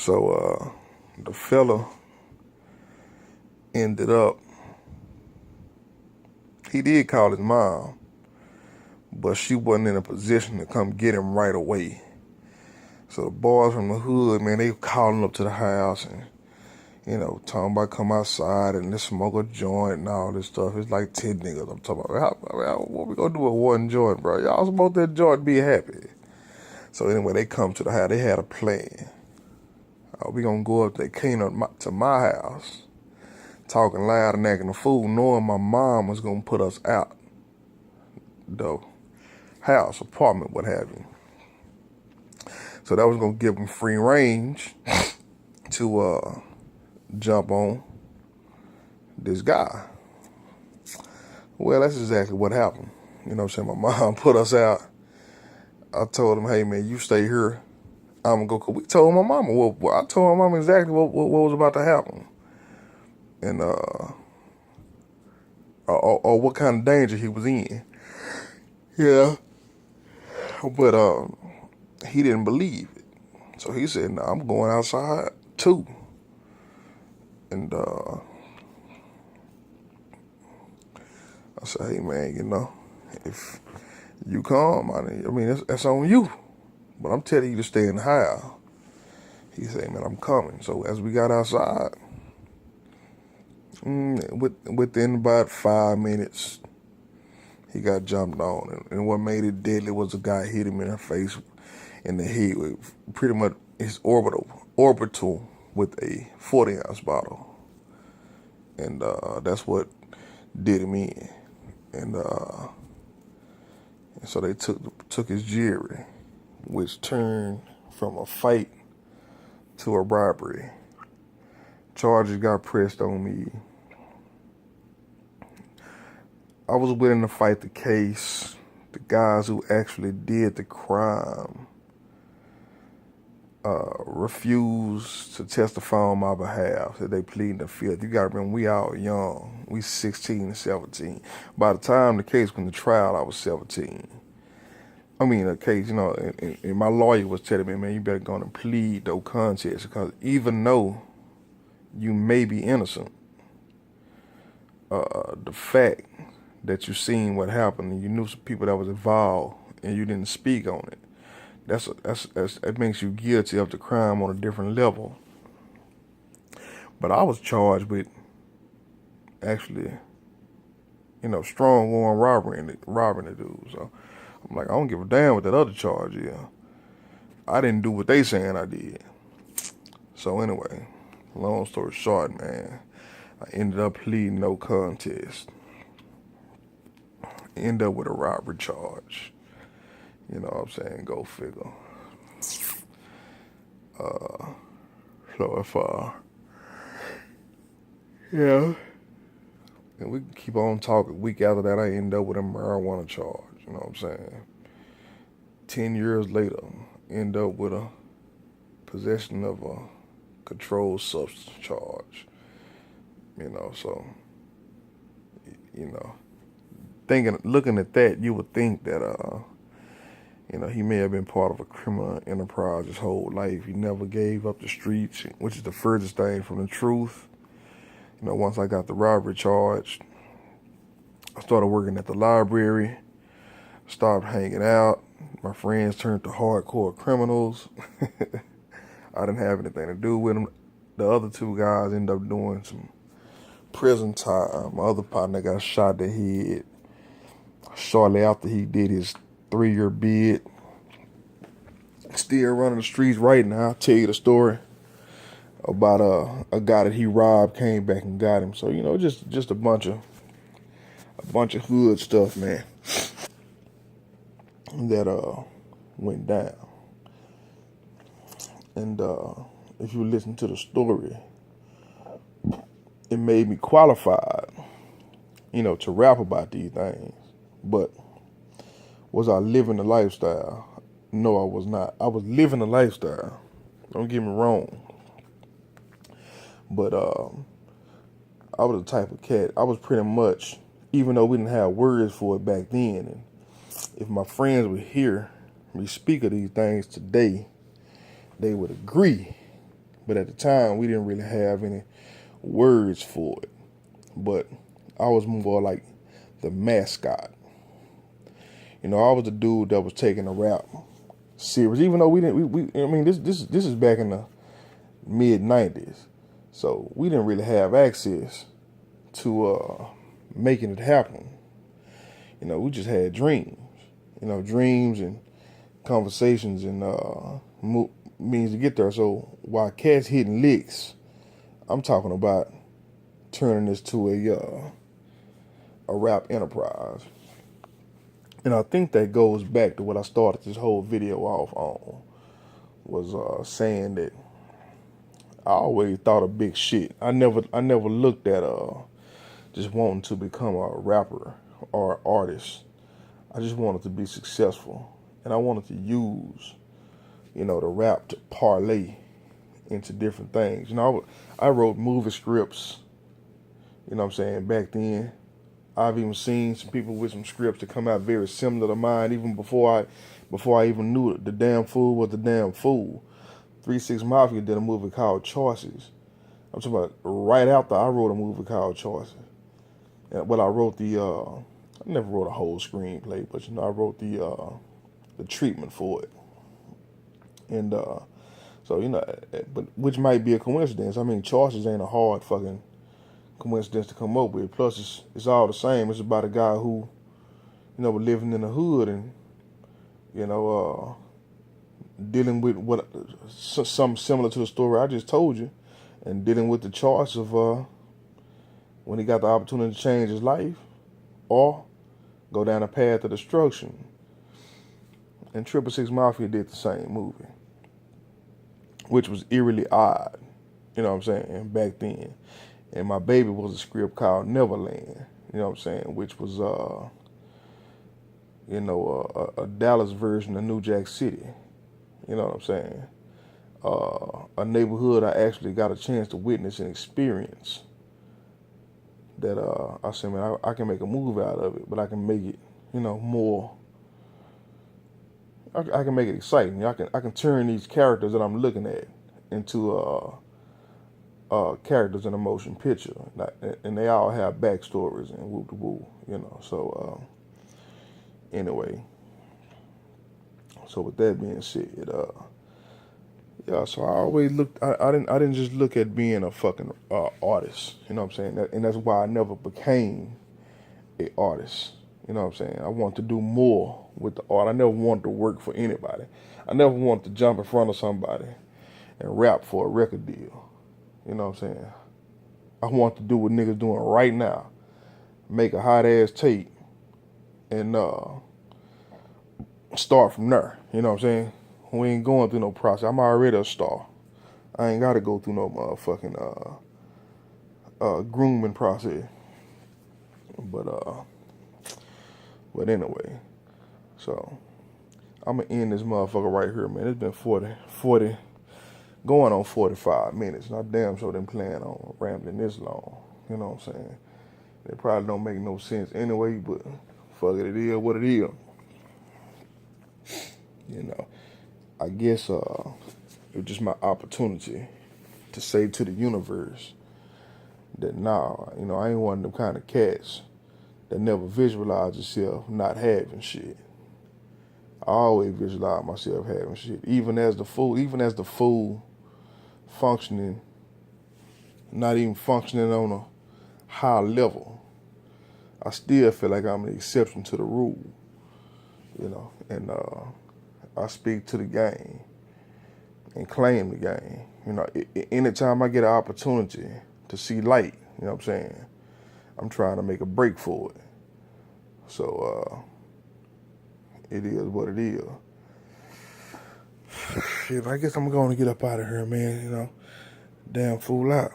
So the fella ended up, he did call his mom, but she wasn't in a position to come get him right away. So the boys from the hood, man, they calling up to the house and, talking about come outside and let's smoke a joint and all this stuff. It's like 10 niggas I'm talking about. What we gonna do with one joint, bro? Y'all smoke that joint and be happy. So anyway, they come to the house. They had a plan. We gonna go up there, clean up to my house, talking loud and acting a fool, knowing my mom was gonna put us out. Though. House, apartment, what have you. So that was gonna give them free range to jump on this guy. Well, that's exactly what happened. You know what I'm saying? My mom put us out. I told him, hey man, you stay here. I'm gonna go. We told my mama. Well, I told my mama exactly what was about to happen, and or what kind of danger he was in. Yeah, but he didn't believe it, so he said, "No, I'm going outside too." And I said, "Hey man, if you come, I mean that's on you, but I'm telling you to stay in the house." He said, "Man, I'm coming." So as we got outside, within about 5 minutes, he got jumped on, and what made it deadly was a guy hit him in the face, in the head, with pretty much his orbital with a 40-ounce bottle, and that's what did him in, and so they took his jewelry, which turned from a fight to a robbery. Charges got pressed on me. I was willing to fight the case. The guys who actually did the crime refused to testify on my behalf. That they pleaded the fifth. You got to remember, we all young. We 16 and 17. By the time the case went to trial, I was 17. I mean, a case, and my lawyer was telling me, man, you better go and plead no contest, because even though you may be innocent, the fact that you seen what happened and you knew some people that was involved and you didn't speak on it, that makes you guilty of the crime on a different level. But I was charged with actually, strong arm robbing the dude. So I'm like, I don't give a damn what that other charge is. I didn't do what they saying I did. So anyway, long story short, man, I ended up pleading no contest. End up with a robbery charge. You know what I'm saying? Go figure. So if yeah, and we can keep on talking. A week after that, I end up with a marijuana charge. You know what I'm saying? 10 years later, end up with a possession of a controlled substance charge. So looking at that, you would think that he may have been part of a criminal enterprise his whole life. He never gave up the streets, which is the furthest thing from the truth. Once I got the robbery charge, I started working at the library, stopped hanging out. My friends turned to hardcore criminals. I didn't have anything to do with them. The other two guys ended up doing some prison time. My other partner got shot in the head shortly after he did his 3-year bid. Still running the streets right now. I'll tell you the story about a guy that he robbed, came back and got him. So just a bunch of hood stuff, man, that went down. And if you listen to the story, it made me qualified, to rap about these things. But was I living the lifestyle? No, I was not. I was living the lifestyle. Don't get me wrong. But I was the type of cat. I was pretty much, even though we didn't have words for it back then, and if my friends would hear me speak of these things today, they would agree But at the time, we didn't really have any words for it. But I was more like the mascot. You know, I was the dude that was taking the rap serious, even though we didn't. I mean, this is back in the mid-90s, so we didn't really have access to making it happen. You know, we just had dreams. You know, dreams and conversations and means to get there. So while cats hitting licks, I'm talking about turning this to a rap enterprise. And I think that goes back to what I started this whole video off on, was saying that I always thought of big shit. I never looked at just wanting to become a rapper or artist. I just wanted to be successful, and I wanted to use, you know, the rap to parlay into different things. You know, I wrote movie scripts, you know what I'm saying, back then. I've even seen some people with some scripts that come out very similar to mine, even before I even knew it. The Damn Fool was the Damn Fool. 3 6 Mafia did a movie called Choices. I'm talking about right after I wrote a movie called Choices. But I wrote I never wrote a whole screenplay, but you know, I wrote the treatment for it. And so, you know, but which might be a coincidence. I mean, Choices ain't a hard fucking coincidence to come up with. Plus, it's all the same. It's about a guy who, you know, was living in the hood and, you know, dealing with something similar to the story I just told you, and dealing with the choice of when he got the opportunity to change his life or go down a path of destruction. And 666 Mafia did the same movie, which was eerily odd, you know what I'm saying, back then. And My Baby was a script called Neverland, you know what I'm saying, which was, you know, a Dallas version of New Jack City, you know what I'm saying. A neighborhood I actually got a chance to witness and experience that I said, man, I can make a movie out of it, but I can make it, you know, more, I can make it exciting. I can turn these characters that I'm looking at into characters in a motion picture, and they all have backstories and whoop de whoop, you know. So anyway, so with that being said, yeah. So I always looked. I didn't just look at being a fucking artist, you know what I'm saying, and that's why I never became a artist. You know what I'm saying? I want to do more with the art. I never wanted to work for anybody. I never wanted to jump in front of somebody and rap for a record deal. You know what I'm saying? I want to do what niggas doing right now. Make a hot ass tape and start from there. You know what I'm saying? We ain't going through no process. I'm already a star. I ain't got to go through no motherfucking grooming process. But anyway, so I'm going to end this motherfucker right here, man. It's been 40, going on 45 minutes. And I damn sure didn't plan on rambling this long. You know what I'm saying? It probably don't make no sense anyway, but fuck it, it is what it is. You know, I guess it was just my opportunity to say to the universe that nah, you know, I ain't one of them kind of cats that never visualize yourself not having shit. I always visualize myself having shit, even as the fool functioning, not even functioning on a high level. I still feel like I'm an exception to the rule, you know, and I speak to the game and claim the game. You know, anytime I get an opportunity to see light, you know what I'm saying, I'm trying to make a break for it. So, it is what it is. Shit, I guess I'm going to get up out of here, man, you know. Damn fool out.